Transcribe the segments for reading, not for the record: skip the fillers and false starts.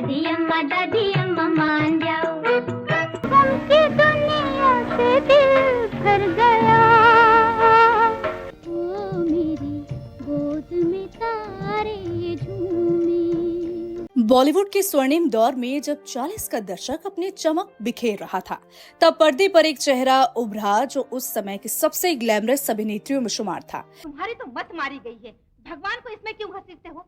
दादी अम्मा मान जाओ, गम की दुनिया से दिल भर गया, ओ मेरी गोद में तारे झूमे। बॉलीवुड के स्वर्णिम दौर में जब 40 का दशक अपनी चमक बिखेर रहा था, तब पर्दे पर एक चेहरा उभरा जो उस समय की सबसे ग्लैमरस अभिनेत्रियों में शुमार था। तुम्हारी तो मत मारी गई है, भगवान को इसमें क्यों घसीटते हो?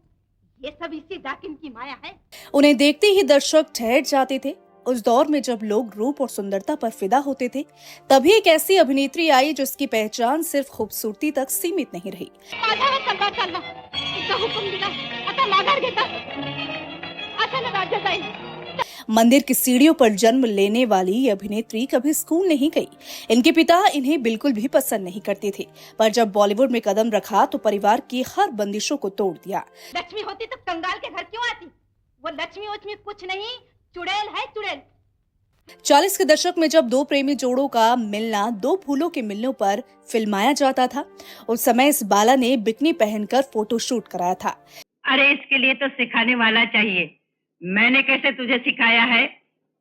ये सब इसी डाकिन की माया है। उन्हें देखते ही दर्शक ठहर जाते थे। उस दौर में जब लोग रूप और सुंदरता पर फिदा होते थे, तभी एक ऐसी अभिनेत्री आई जिसकी पहचान सिर्फ खूबसूरती तक सीमित नहीं रही। मंदिर की सीढ़ियों पर जन्म लेने वाली ये अभिनेत्री कभी स्कूल नहीं गई। इनके पिता इन्हें बिल्कुल भी पसंद नहीं करते थे, पर जब बॉलीवुड में कदम रखा तो परिवार की हर बंदिशों को तोड़ दिया। लक्ष्मी होती तो कंगाल के घर क्यों आती? वो लक्ष्मी कुछ नहीं, चुड़ैल है, चुड़ैल। 40 के दशक में जब दो प्रेमी जोड़ों का मिलना दो फूलों के मिलने पर फिल्माया जाता था, उस समय इस बाला ने बिकनी पहनकर फोटोशूट कराया था। अरे इसके लिए तो सिखाने वाला चाहिए। मैंने कैसे तुझे सिखाया है?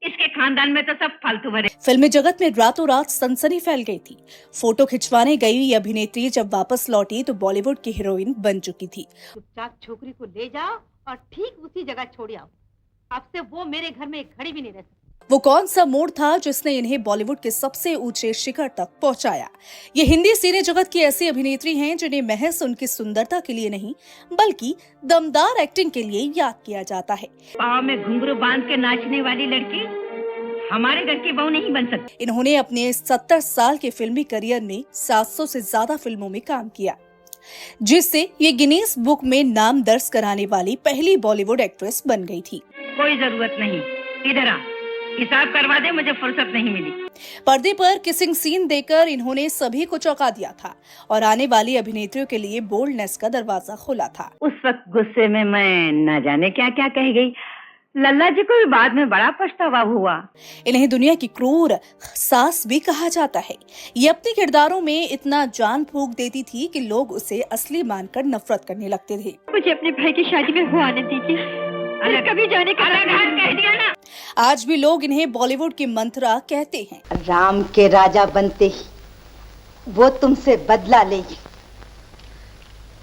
इसके खानदान में तो सब फालतू भरे। फिल्मी जगत में रातों रात सनसनी फैल गई थी। फोटो खिंचवाने गई ये अभिनेत्री जब वापस लौटी तो बॉलीवुड की हीरोइन बन चुकी थी। चुपचाप छोकरी को ले जाओ और ठीक उसी जगह छोड़ आओ। अब से वो मेरे घर में एक घड़ी भी नहीं रह सकती। वो कौन सा मोड़ था जिसने इन्हें बॉलीवुड के सबसे ऊंचे शिखर तक पहुंचाया? ये हिंदी सिने जगत की ऐसी अभिनेत्री हैं जिन्हें महज उनकी सुंदरता के लिए नहीं, बल्कि दमदार एक्टिंग के लिए याद किया जाता है। पाँव में घुंघरू बांध के नाचने वाली लड़की हमारे घर की बहू नहीं बन सकती। इन्होंने अपने 70 साल के फिल्मी करियर में 700 से ज्यादा फिल्मों में काम किया, जिससे ये गिनीज बुक में नाम दर्ज कराने वाली पहली बॉलीवुड एक्ट्रेस बन गई थी। कोई जरूरत नहीं, इधर आ, हिसाब करवा दे, मुझे फुर्सत नहीं मिली। पर्दे पर किसिंग सीन देकर इन्होंने सभी को चौंका दिया था और आने वाली अभिनेत्रियों के लिए बोल्डनेस का दरवाजा खोला था। उस वक्त गुस्से में मैं न जाने क्या क्या कह गई। लल्ला जी को भी बाद में बड़ा पछतावा हुआ। इन्हें दुनिया की क्रूर सास भी कहा जाता है। ये अपने किरदारों में इतना जान फूंक देती थी कि लोग उसे असली मानकर नफरत करने लगते थे। मुझे अपने भाई की शादी में हो आने दीजिए, कभी जाने का कह दिया ना। आज भी लोग इन्हें बॉलीवुड की मंत्रा कहते हैं। राम के राजा बनते ही वो तुमसे बदला लेगी।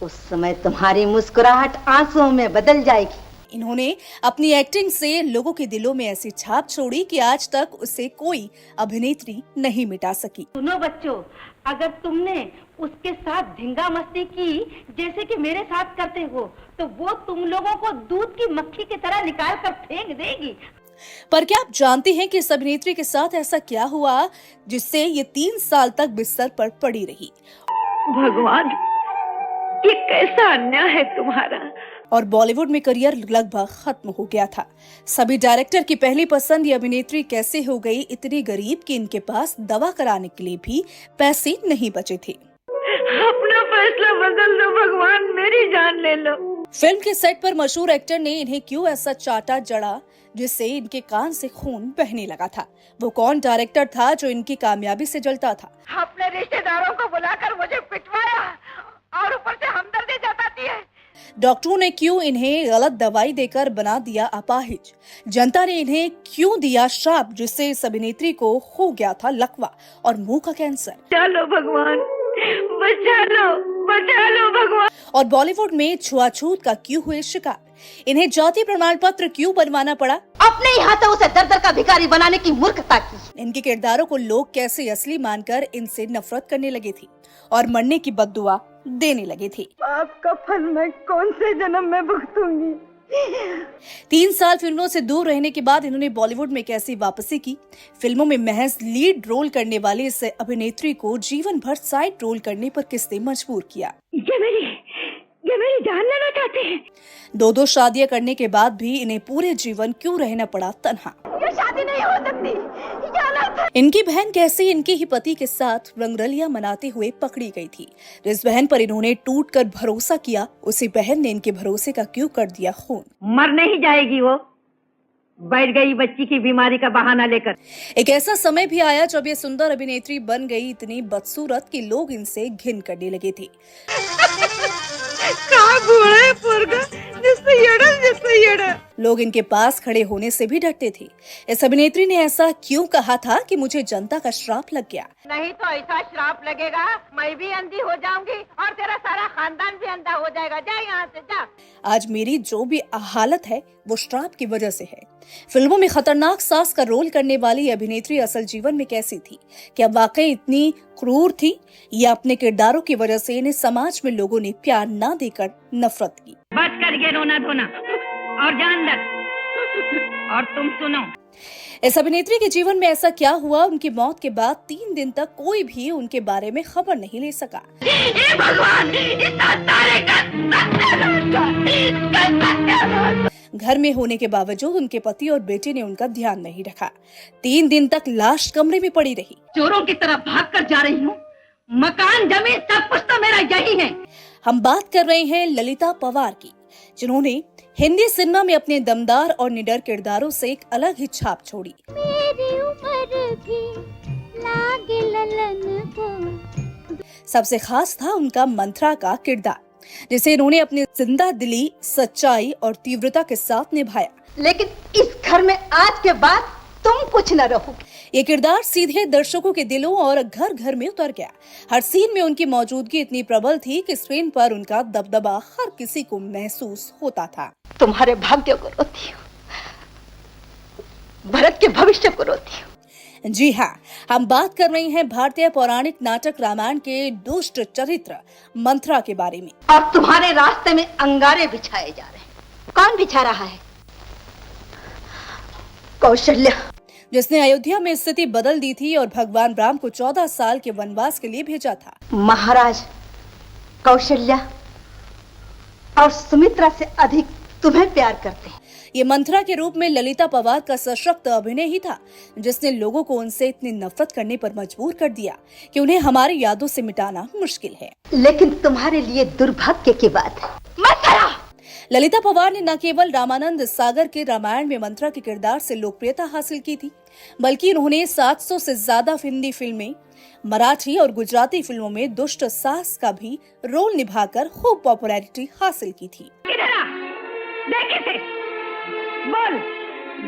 उस समय तुम्हारी मुस्कुराहट आंसुओं में बदल जाएगी। इन्होंने अपनी एक्टिंग से लोगों के दिलों में ऐसी छाप छोड़ी कि आज तक उसे कोई अभिनेत्री नहीं मिटा सकी। सुनो बच्चों, अगर तुमने उसके साथ धिंगा मस्ती की जैसे कि मेरे साथ करते हो, तो वो तुम लोगों को दूध की मक्खी की तरह निकाल कर फेंक देगी। पर क्या आप जानते हैं कि इस अभिनेत्री के साथ ऐसा क्या हुआ जिससे ये 3 साल तक बिस्तर पर पड़ी रही? भगवान, ये कैसा अन्याय है तुम्हारा। और बॉलीवुड में करियर लगभग खत्म हो गया था। सभी डायरेक्टर की पहली पसंद ये अभिनेत्री कैसे हो गई इतनी गरीब कि इनके पास दवा कराने के लिए भी पैसे नहीं बचे थे। अपना फैसला बदल दो भगवान, मेरी जान ले लो। फिल्म के सेट पर मशहूर एक्टर ने इन्हें क्यों ऐसा चाटा जड़ा जिससे इनके कान से खून बहने लगा था? वो कौन डायरेक्टर था जो इनकी कामयाबी से जलता था? अपने रिश्तेदारों को बुलाकर मुझे पिटवाया और ऊपर से हमदर्दी जताती है। डॉक्टरों ने क्यों इन्हें गलत दवाई देकर बना दिया अपाहिज? जनता ने इन्हें क्यों दिया श्राप जिससे इस अभिनेत्री को हो गया था लकवा और मुंह का कैंसर? चलो भगवान, बचा लो भगवान। और बॉलीवुड में छुआछूत का क्यों हुए शिकार? इन्हें जाति प्रमाण पत्र क्यों बनवाना पड़ा? अपने ही हाथों उसे दर दर का भिखारी बनाने की मूर्खता की। इनके किरदारों को लोग कैसे असली मानकर इनसे नफरत करने लगे थे और मरने की बद्दुआ देने लगे थे। आपका फल मैं कौन से जन्म में भुगतूंगी। 3 साल फिल्मों से दूर रहने के बाद इन्होंने बॉलीवुड में कैसी वापसी की? फिल्मों में महज लीड रोल करने वाली इस अभिनेत्री को जीवन भर साइड रोल करने पर किसने मजबूर किया? ये मेरी जान लेना चाहते हैं। 2 शादियां करने के बाद भी इन्हें पूरे जीवन क्यों रहना पड़ा तन्हा? ये शादी नहीं हो सकती, ये अनर्थ है। इनकी बहन कैसे इनके ही पति के साथ रंगरलियां मनाते हुए पकड़ी गई थी? जिस बहन पर इन्होंने टूटकर भरोसा किया, उसी बहन ने इनके भरोसे का क्यों कर दिया खून? मर नहीं जाएगी वो, बैठ गई बच्ची की बीमारी का बहाना लेकर। एक ऐसा समय भी आया जब ये सुंदर अभिनेत्री बन गई इतनी बदसूरत कि लोग इनसे घिन करने लगे थे। कहाँ बूढ़ा है लोग इनके पास खड़े होने से भी डरते थे। इस अभिनेत्री ने ऐसा क्यों कहा था कि मुझे जनता का श्राप लग गया? नहीं तो ऐसा श्राप लगेगा, मैं भी अंधी हो जाऊंगी और तेरा सारा खानदान भी अंधा हो जाएगा। जा यहाँ से जा। आज मेरी जो भी हालत है वो श्राप की वजह से है। फिल्मों में खतरनाक सास का रोल करने वाली अभिनेत्री असल जीवन में कैसी थी? क्या वाकई इतनी क्रूर थी या अपने किरदारों की वजह से इन्हें समाज में लोगों ने प्यार न देकर नफरत की? बस कर ये रोना धोना और जा अंदर। और तुम सुनो, इस अभिनेत्री के जीवन में ऐसा क्या हुआ? उनकी मौत के बाद 3 दिन तक कोई भी उनके बारे में खबर नहीं ले सका। घर में होने के बावजूद उनके पति और बेटे ने उनका ध्यान नहीं रखा। 3 दिन तक लाश कमरे में पड़ी रही। चोरों की तरह भाग कर जा रही हूँ, मकान जमीन सब कुछ तो मेरा यही है। हम बात कर रहे हैं ललिता पवार की, जिन्होंने हिंदी सिनेमा में अपने दमदार और निडर किरदारों से एक अलग ही छाप छोड़ी। मेरी उम्र भी लागे ललन को। सबसे खास था उनका मंत्रा का किरदार, जिसे इन्होंने अपनी जिंदा दिली, सच्चाई और तीव्रता के साथ निभाया। लेकिन इस घर में आज के बाद तुम कुछ न रहो। ये किरदार सीधे दर्शकों के दिलों और घर घर में उतर गया। हर सीन में उनकी मौजूदगी इतनी प्रबल थी कि स्क्रीन पर उनका दबदबा हर किसी को महसूस होता था। तुम्हारे भाग्य को रोती हूँ, भरत के भविष्य को रोती हूँ। जी हाँ, हम बात कर रहे हैं भारतीय पौराणिक नाटक रामायण के दुष्ट चरित्र मंत्रा के बारे में। और तुम्हारे रास्ते में अंगारे बिछाए जा रहे हैं। कौन बिछा रहा है? कौशल्या, जिसने अयोध्या में स्थिति बदल दी थी और भगवान राम को 14 साल के वनवास के लिए भेजा था। महाराज कौशल्या और सुमित्रा से अधिक तुम्हें प्यार करते हैं। ये मंत्रा के रूप में ललिता पवार का सशक्त अभिनय ही था, जिसने लोगों को उनसे इतनी नफरत करने पर मजबूर कर दिया कि उन्हें हमारी यादों से मिटाना मुश्किल है। लेकिन तुम्हारे लिए दुर्भाग्य की बात है, मंत्रा। ललिता पवार ने न केवल रामानंद सागर के रामायण में मंत्रा के किरदार से लोकप्रियता हासिल की थी, बल्कि उन्होंने 700 से ज्यादा हिंदी फिल्में, मराठी और गुजराती फिल्मों में दुष्ट सास का भी रोल निभाकर खूब पॉपुलैरिटी हासिल की थी। इधर आ, देख इसे, बोल,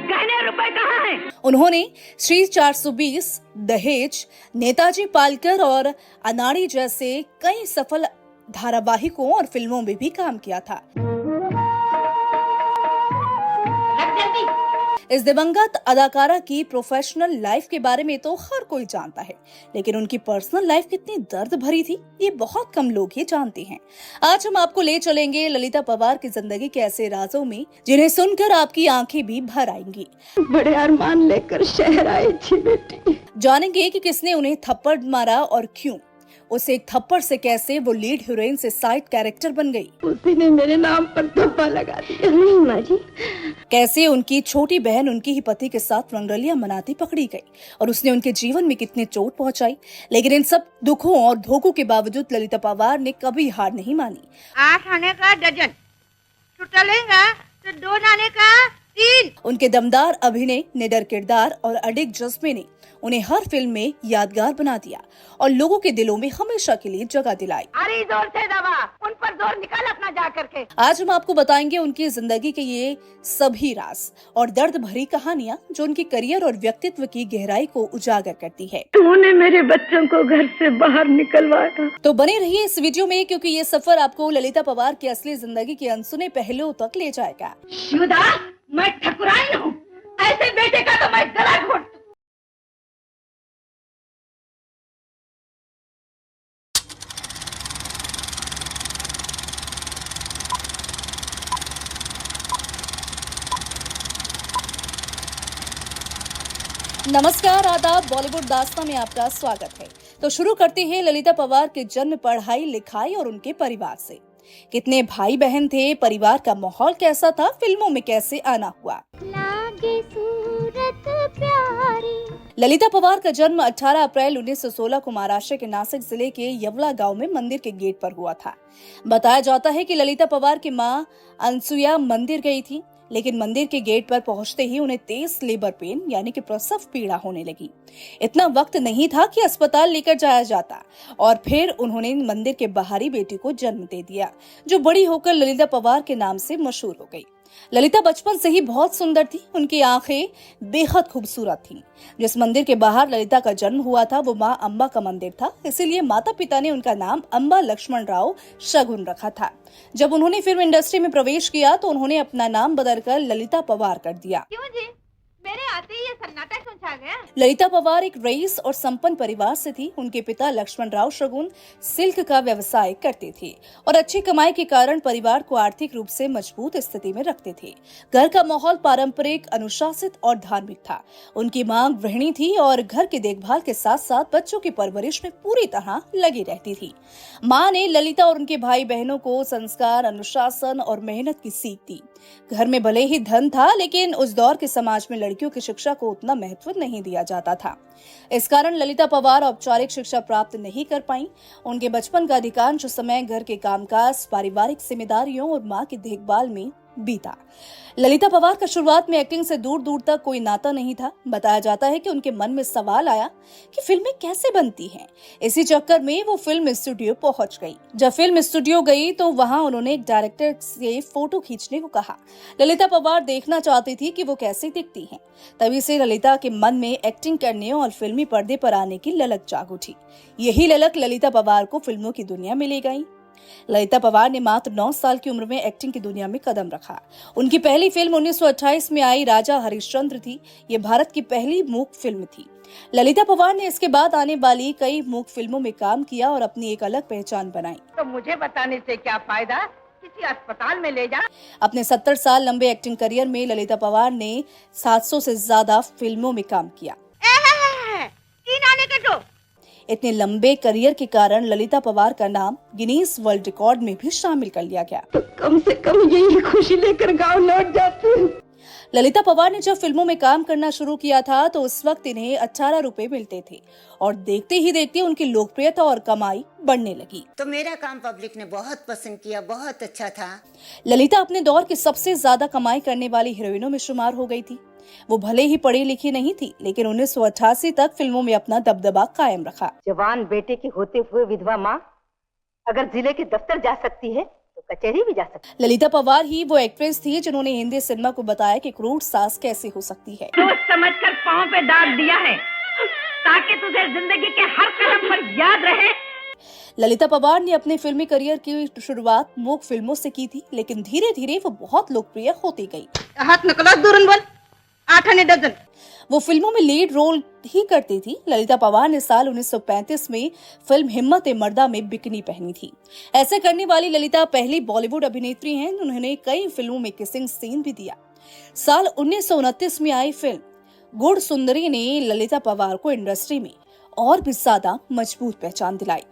गहने रुपए कहाँ हैं? उन्होंने श्री 420, दहेज, नेताजी पालकर और अनाड़ी जैसे कई सफल धारावाहिकों और फिल्मों में भी काम किया था। इस दिवंगत अदाकारा की प्रोफेशनल लाइफ के बारे में तो हर कोई जानता है, लेकिन उनकी पर्सनल लाइफ कितनी दर्द भरी थी ये बहुत कम लोग ही जानते हैं। आज हम आपको ले चलेंगे ललिता पवार की जिंदगी के ऐसे राजों में जिन्हें सुनकर आपकी आंखें भी भर आएंगी। बड़े अरमान लेकर शहर आई थी बेटी। जानेंगे कि किसने उन्हें थप्पड़ मारा और क्यों। उसे एक थप्पड़ से कैसे वो लीड हीरोइन से साइड कैरेक्टर बन गई। उसी ने मेरे नाम पर धब्बा लगा दिया। नहीं माँ जी। कैसे उनकी छोटी बहन उनके ही पति के साथ रंगरलियां मनाती पकड़ी गई और उसने उनके जीवन में कितने चोट पहुंचाई। लेकिन इन सब दुखों और धोखों के बावजूद ललिता पवार ने कभी हार नहीं मानी। 8 आने का डजन, छुट्टा लेगा तो 2 आने का 3। उनके दमदार अभिनय, निडर किरदार और अडिग जज्बे ने उन्हें हर फिल्म में यादगार बना दिया और लोगों के दिलों में हमेशा के लिए जगह दिलाई। अरे जोर से दबा, उन पर जोर निकाल अपना जा करके। आज हम आपको बताएंगे उनकी जिंदगी के ये सभी राज और दर्द भरी कहानियां जो उनके करियर और व्यक्तित्व की गहराई को उजागर करती है। तूने मेरे बच्चों को घर से बाहर निकलवाया। तो बने रहिए इस वीडियो में, क्योंकि ये सफर आपको ललिता पवार की असली जिंदगी के अनसुने पहलुओं तक ले जाएगा। शिवदास, मैं ठकुराई हूँ, ऐसे बेटे का तो मैं गला घोट। नमस्कार, आदाब, बॉलीवुड दास्तां में आपका स्वागत है। तो शुरू करते हैं ललिता पवार के जन्म, पढ़ाई लिखाई और उनके परिवार से। कितने भाई बहन थे, परिवार का माहौल कैसा था, फिल्मों में कैसे आना हुआ। लागे सूरत प्यारी। ललिता पवार का जन्म 18 अप्रैल 1916 को महाराष्ट्र के नासिक जिले के यवला गांव में मंदिर के गेट पर हुआ था। बताया जाता है कि ललिता पवार की मां अनसुया मंदिर गई थी, लेकिन मंदिर के गेट पर पहुंचते ही उन्हें तेज लेबर पेन यानी कि प्रसव पीड़ा होने लगी। इतना वक्त नहीं था कि अस्पताल लेकर जाया जाता और फिर उन्होंने मंदिर के बाहरी बेटी को जन्म दे दिया, जो बड़ी होकर ललिता पवार के नाम से मशहूर हो गई। ललिता बचपन से ही बहुत सुंदर थी, उनकी आंखें बेहद खूबसूरत थीं। जिस मंदिर के बाहर ललिता का जन्म हुआ था वो मां अंबा का मंदिर था, इसीलिए माता पिता ने उनका नाम अंबा लक्ष्मण राव शगुन रखा था। जब उन्होंने फिल्म इंडस्ट्री में प्रवेश किया तो उन्होंने अपना नाम बदलकर ललिता पवार कर दिया। क्यों जी, मेरे आते ही ये सन्नाटा क्यों छा गया? ललिता पवार एक रईस और संपन्न परिवार से थी। उनके पिता लक्ष्मण राव शगुन सिल्क का व्यवसाय करते थे और अच्छी कमाई के कारण परिवार को आर्थिक रूप से मजबूत स्थिति में रखते थे। घर का माहौल पारंपरिक, अनुशासित और धार्मिक था। उनकी मां गृहिणी थी और घर की देखभाल के साथ साथ बच्चों की परवरिश में पूरी तरह लगी रहती थी। मां ने ललिता और उनके भाई बहनों को संस्कार, अनुशासन और मेहनत की सीख दी। घर में भले ही धन था, लेकिन उस दौर के समाज में लड़कियों की शिक्षा को उतना महत्व नहीं दिया जाता था। इस कारण ललिता पवार औपचारिक शिक्षा प्राप्त नहीं कर पाईं। उनके बचपन का अधिकांश समय घर के कामकाज, पारिवारिक जिम्मेदारियों और मां की देखभाल में बीता। ललिता पवार का शुरुआत में एक्टिंग से दूर दूर तक कोई नाता नहीं था। बताया जाता है कि उनके मन में सवाल आया कि फिल्में कैसे बनती हैं। इसी चक्कर में वो फिल्म स्टूडियो पहुंच गई। जब फिल्म स्टूडियो गई तो वहां उन्होंने एक डायरेक्टर से फोटो खींचने को कहा। ललिता पवार देखना चाहती थी कि वो कैसी दिखती हैं। तभी से ललिता के मन में एक्टिंग करने और फिल्मी पर्दे पर आने की ललक जाग उठी। यही ललक ललिता पवार को फिल्मों की दुनिया में ले गई। ललिता पवार ने मात्र 9 साल की उम्र में एक्टिंग की दुनिया में कदम रखा। उनकी पहली फिल्म 1928 में आई राजा हरिश्चंद्र थी। ये भारत की पहली मूक फिल्म थी। ललिता पवार ने इसके बाद आने वाली कई मूक फिल्मों में काम किया और अपनी एक अलग पहचान बनाई। तो मुझे बताने से क्या फायदा, किसी अस्पताल में ले जा। अपने 70 साल लंबे एक्टिंग करियर में ललिता पवार ने 700 से ज्यादा फिल्मों में काम किया। इतने लंबे करियर के कारण ललिता पवार का नाम गिनीज वर्ल्ड रिकॉर्ड में भी शामिल कर लिया गया। तो कम से कम यही खुशी लेकर गांव लौट जाती हूँ। ललिता पवार ने जब फिल्मों में काम करना शुरू किया था तो उस वक्त इन्हें 18 रुपए मिलते थे और देखते ही देखते उनकी लोकप्रियता और कमाई बढ़ने लगी। तो मेरा काम पब्लिक ने बहुत पसंद किया, बहुत अच्छा था। ललिता अपने दौर की सबसे ज्यादा कमाई करने वाली हीरोइनों में शुमार हो गई थी। वो भले ही पढ़ी लिखी नहीं थी, लेकिन 1988 तक फिल्मों में अपना दबदबा कायम रखा। जवान बेटे की होते हुए विधवा माँ अगर जिले के दफ्तर जा सकती है तो कचहरी भी जा सकती है। ललिता पवार ही वो एक्ट्रेस थी जिन्होंने हिंदी सिनेमा को बताया कि क्रूर सास कैसे हो सकती है। सोच समझकर पाँव पे दाग दिया है ताकि तुझे जिंदगी के हर कदम पर याद रहे। ललिता पवार ने अपने फिल्मी करियर की शुरुआत मूक फिल्मों से की थी, लेकिन धीरे धीरे वो बहुत लोकप्रिय होती गई। हाथ निकला दूरन बोल, 8 आने डजन। वो फिल्मों में लीड रोल ही करती थी। ललिता पवार ने साल 1935 में फिल्म हिम्मत मर्दा में बिकनी पहनी थी। ऐसे करने वाली ललिता पहली बॉलीवुड अभिनेत्री हैं। उन्होंने कई फिल्मों में किसिंग सीन भी दिया। साल 1929 में आई फिल्म गुड़ सुंदरी ने ललिता पवार को इंडस्ट्री में और भी ज्यादा मजबूत पहचान दिलाई।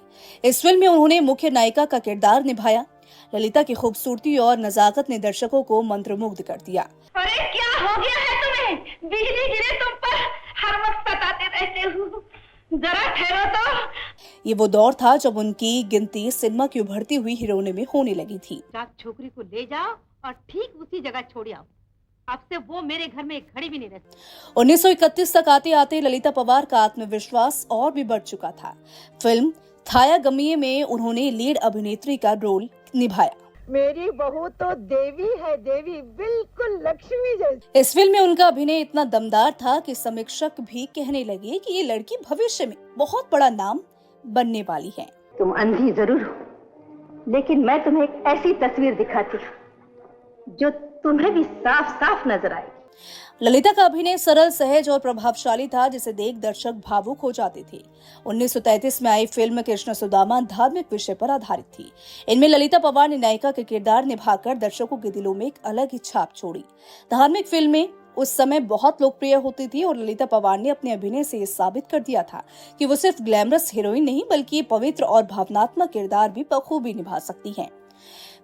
इस फिल्म में उन्होंने मुख्य नायिका का किरदार निभाया। ललिता की खूबसूरती और नजाकत ने दर्शकों को मंत्रमुग्ध कर दिया। अरे क्या हो गया है तुम्हें? बिजली गिरे तुम पर, हर वक्त सताते रहते हो। जरा ठहरो तो। ये वो दौर था जब उनकी गिनती सिनेमा की उभरती हुई हीरोइनों में होने लगी थी। रात छोकरी को ले जाओ और ठीक उसी जगह छोड़ आओ। अब से वो मेरे घर में एक घड़ी भी नहीं रहती। 1931 तक आते आते ललिता पवार का आत्मविश्वास और भी बढ़ चुका था। फिल्म थाया गमिये में उन्होंने लीड अभिनेत्री का रोल निभाया। मेरी बहू तो देवी है, देवी, बिल्कुल लक्ष्मी जैसी। इस फिल्म में उनका अभिनय इतना दमदार था कि समीक्षक भी कहने लगे कि ये लड़की भविष्य में बहुत बड़ा नाम बनने वाली है। तुम अंधी जरूर हो, लेकिन मैं तुम्हें एक ऐसी तस्वीर दिखाती हूँ जो तुम्हें भी साफ साफ नजर आएगी। ललिता का अभिनय सरल, सहज और प्रभावशाली था, जिसे देख दर्शक भावुक हो जाते थे। 1933 में आई फिल्म कृष्ण सुदामा धार्मिक विषय पर आधारित थी। इनमें ललिता पवार ने नायिका के किरदार निभाकर दर्शकों के दिलों में एक अलग ही छाप छोड़ी। धार्मिक फिल्में उस समय बहुत लोकप्रिय होती थी और ललिता पवार ने अपने अभिनय से ये साबित कर दिया था कि वो सिर्फ ग्लैमरस हीरोइन नहीं बल्कि पवित्र और भावनात्मक किरदार भी बखूबी निभा सकती हैं।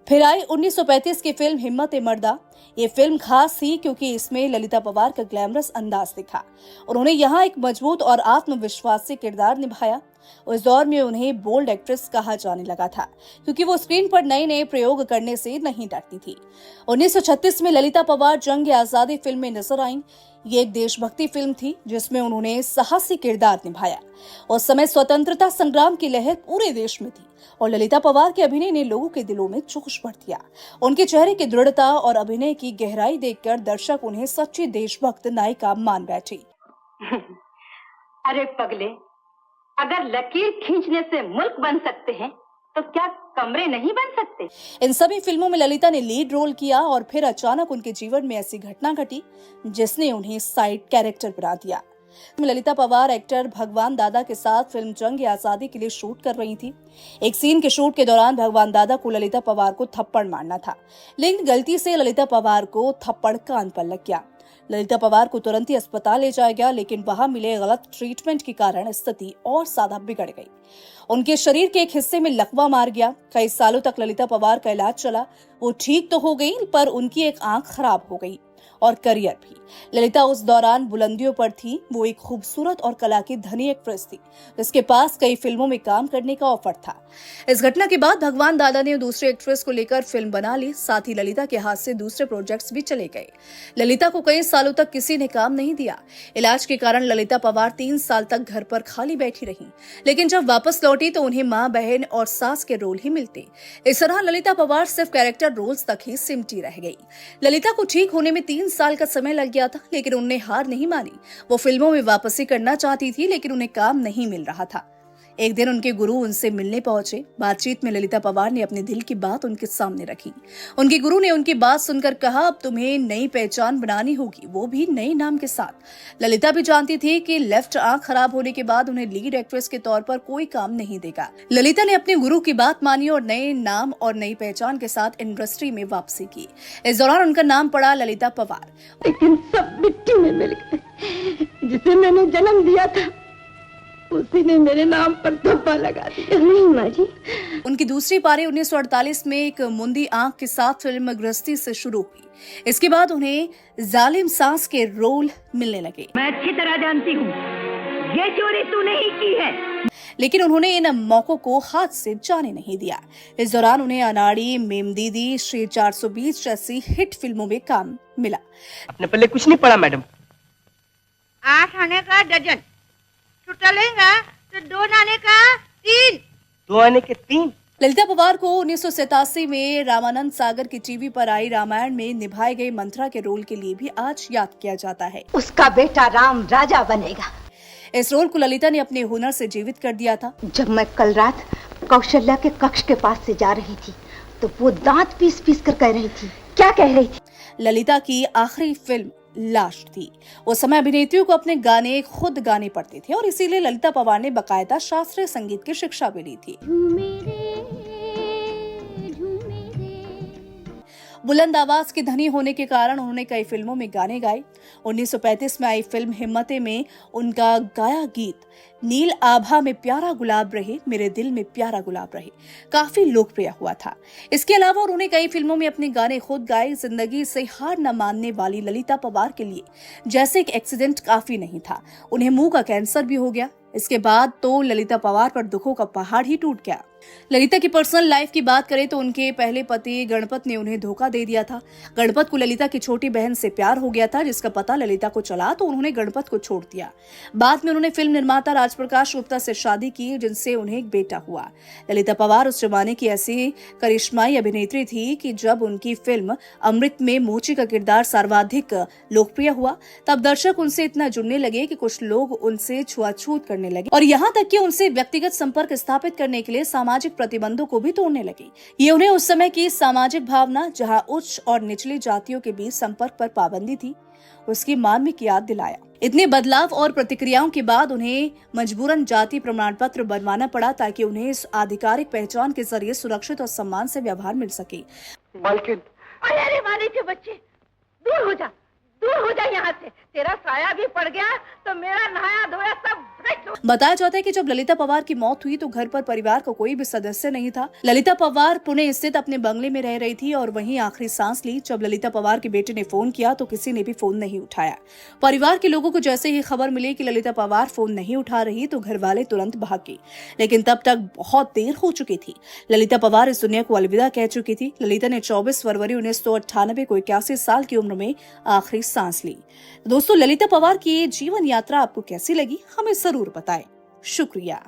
फिर आई 1935 की फिल्म हिम्मत मर्दा। ये फिल्म खास थी क्योंकि इसमें ललिता पवार का ग्लैमरस अंदाज दिखा। उन्होंने यहाँ एक मजबूत और आत्मविश्वासी किरदार निभाया। उस दौर में उन्हें बोल्ड एक्ट्रेस कहा जाने लगा था क्योंकि वो स्क्रीन पर नए नए प्रयोग करने से नहीं डरती थी। 1936 में ललिता पवार जंग आजादी फिल्म में नजर आईं। ये एक देशभक्ति फिल्म थी जिसमें उन्होंने साहसी किरदार निभाया। उस समय स्वतंत्रता संग्राम की लहर पूरे देश में थी और ललिता पवार के अभिनय ने लोगों के दिलों में जोश भर दिया। उनके चेहरे की दृढ़ता और अभिनय की गहराई देखकर दर्शक उन्हें सच्ची देशभक्त नायिका मान बैठे। अरे पगले, अगर लकीर खींचने से मुल्क बन सकते हैं तो क्या कमरे नहीं बन सकते? इन सभी फिल्मों में ललिता ने लीड रोल किया और फिर अचानक उनके जीवन में ऐसी घटना घटी जिसने उन्हें साइड कैरेक्टर बना दिया। ललिता पवार एक्टर भगवान दादा के साथ फिल्म जंग आजादी के लिए शूट कर रही थी। एक सीन के शूट के दौरान भगवान दादा को ललिता पवार को थप्पड़ मारना था, लेकिन गलती से ललिता पवार को थप्पड़ कान पर लग गया। ललिता पवार को तुरंत ही अस्पताल ले जाया गया, लेकिन वहां मिले गलत ट्रीटमेंट के कारण स्थिति और ज्यादा बिगड़ गई। उनके शरीर के एक हिस्से में लकवा मार गया। कई सालों तक ललिता पवार का इलाज चला। वो ठीक तो हो गई, पर उनकी एक आंख खराब हो गई और करियर भी। ललिता उस दौरान बुलंदियों पर थी। वो एक खूबसूरत और कला की धनी एक्ट्रेस थी जिसके पास कई फिल्मों में काम करने का ऑफर था। इस घटना के बाद भगवान दादा ने दूसरे एक्ट्रेस को लेकर फिल्म बना ली। साथ ही ललिता के हाथ से दूसरे प्रोजेक्ट्स भी चले गए। ललिता को कई सालों तक किसी ने काम नहीं दिया। इलाज के कारण ललिता पवार 3 साल तक घर पर खाली बैठी रही, लेकिन जब वापस लौटी तो उन्हें माँ, बहन और सास के रोल ही मिलते। इस तरह ललिता पवार सिर्फ कैरेक्टर रोल्स तक ही सिमटी रह गई। ललिता को ठीक होने में 3 साल का समय लग गया था, लेकिन उन्हें हार नहीं मानी। वो फिल्मों में वापसी करना चाहती थी, लेकिन उन्हें काम नहीं मिल रहा था। एक दिन उनके गुरु उनसे मिलने पहुंचे। बातचीत में ललिता पवार ने अपने दिल की बात उनके सामने रखी। उनके गुरु ने उनकी बात सुनकर कहा, अब तुम्हें नई पहचान बनानी होगी, वो भी नए नाम के साथ। ललिता भी जानती थी कि लेफ्ट आंख खराब होने के बाद उन्हें लीड एक्ट्रेस के तौर पर कोई काम नहीं देगा। ललिता ने अपने गुरु की बात मानी और नए नाम और नई पहचान के साथ इंडस्ट्री में वापसी की। इस दौरान उनका नाम पड़ा ललिता पवार। लेकिन सब मिट्टी में मिल गए। जिसे मैंने जन्म दिया था उसी ने मेरे नाम पर धब्बा लगा दिया। नहीं माँ जी। उनकी दूसरी पारी 1948 में एक मुंदी आंख के साथ फिल्म गृहस्थी से शुरू हुई। इसके बाद उन्हें जालिम सास के रोल मिलने लगे। मैं अच्छी तरह जानती हूँ ये चोरी तूने ही की है, लेकिन उन्होंने इन मौकों को हाथ से जाने नहीं दिया। इस दौरान उन्हें अनाड़ी, मेम दीदी, श्री 420 जैसी हिट फिल्मों में काम मिला। अपने पल्ले कुछ नहीं पड़ा मैडम। 8 आने का डजन, टूटलेगा तो 2 आने का 3। 2 आने के 3। ललिता पवार को 1987 में रामानंद सागर की टीवी पर आई रामायण में निभाए गए मंत्रा के रोल के लिए भी आज याद किया जाता है। उसका बेटा राम राजा बनेगा। इस रोल को ललिता ने अपने हुनर से जीवित कर दिया था। जब मैं कल रात कौशल्या के कक्ष के पास से जा रही थी तो वो दांत पीस पीस कर कह रही थी। क्या कह रही थी? ललिता की आखिरी फिल्म लाश थी। उस समय अभिनेत्रियों को अपने गाने खुद गाने पड़ते थे और इसीलिए ललिता पवार ने बकायदा शास्त्रीय संगीत की शिक्षा भी ली थी। बुलंद आवाज की धनी होने के कारण उन्होंने कई फिल्मों में गाने गाए। 1935 में आई फिल्म हिम्मते में उनका गाया गीत नील आभा में प्यारा गुलाब रहे, मेरे दिल में प्यारा गुलाब रहे काफी लोकप्रिय हुआ था। इसके अलावा उन्होंने कई फिल्मों में अपने गाने खुद गाए। जिंदगी से हार न मानने वाली ललिता पवार के लिए जैसे एक एक्सीडेंट काफी नहीं था, उन्हें मुंह का कैंसर भी हो गया। इसके बाद तो ललिता पवार पर दुखों का पहाड़ ही टूट गया। ललिता की पर्सनल लाइफ की बात करें तो उनके पहले पति गणपत ने उन्हें धोखा दे दिया था। गणपत को ललिता की छोटी बहन से प्यार हो गया था, जिसका पता ललिता को चला तो उन्होंने गणपत को छोड़ दिया। बाद में उन्होंने फिल्म निर्माता राजप्रकाश गुप्ता से शादी की, जिनसे उन्हें एक बेटा हुआ। ललिता पवार उस जमाने की ऐसी करिश्माई अभिनेत्री थी कि जब उनकी फिल्म अमृत में मोची का किरदार सर्वाधिक लोकप्रिय हुआ, तब दर्शक उनसे इतना जुड़ने लगे कि कुछ लोग उनसे छुआछूत करने लगे और यहाँ तक कि उनसे व्यक्तिगत संपर्क स्थापित करने के लिए सामाजिक प्रतिबंधों को भी तोड़ने लगे। ये उन्हें उस समय की सामाजिक भावना, जहां उच्च और निचली जातियों के बीच संपर्क पर पाबंदी थी, उसकी मार्मिक याद दिलाया। इतने बदलाव और प्रतिक्रियाओं के बाद उन्हें मजबूरन जाति प्रमाण पत्र बनवाना पड़ा ताकि उन्हें इस आधिकारिक पहचान के जरिए सुरक्षित और सम्मान से व्यवहार मिल सके। मालकिन, अरे वाले के बच्चे, दूर हो जा, दूर हो जा यहाँ से। तेरा साया भी पड़ गया तो मेरा नहाया धोया सब भ्रष्ट हो। बताया जाता है कि जब ललिता पवार की मौत हुई तो घर पर परिवार का कोई भी सदस्य नहीं था। ललिता पवार पुणे स्थित अपने बंगले में रह रही थी और वहीं आखिरी सांस ली। जब ललिता पवार के बेटे ने फोन किया तो किसी ने भी फोन नहीं उठाया। परिवार के लोगों को जैसे ही खबर मिली कि ललिता पवार फोन नहीं उठा रही तो घर वाले तुरंत भाग गए, लेकिन तब तक बहुत देर हो चुकी थी। ललिता पवार इस दुनिया को अलविदा कह चुकी थी। ललिता ने 24 फरवरी 1998 को 81 साल की उम्र में आखिरी सांस ली। दोस्तों, ललिता पवार की ये जीवन यात्रा आपको कैसी लगी, हमें जरूर बताएं। शुक्रिया।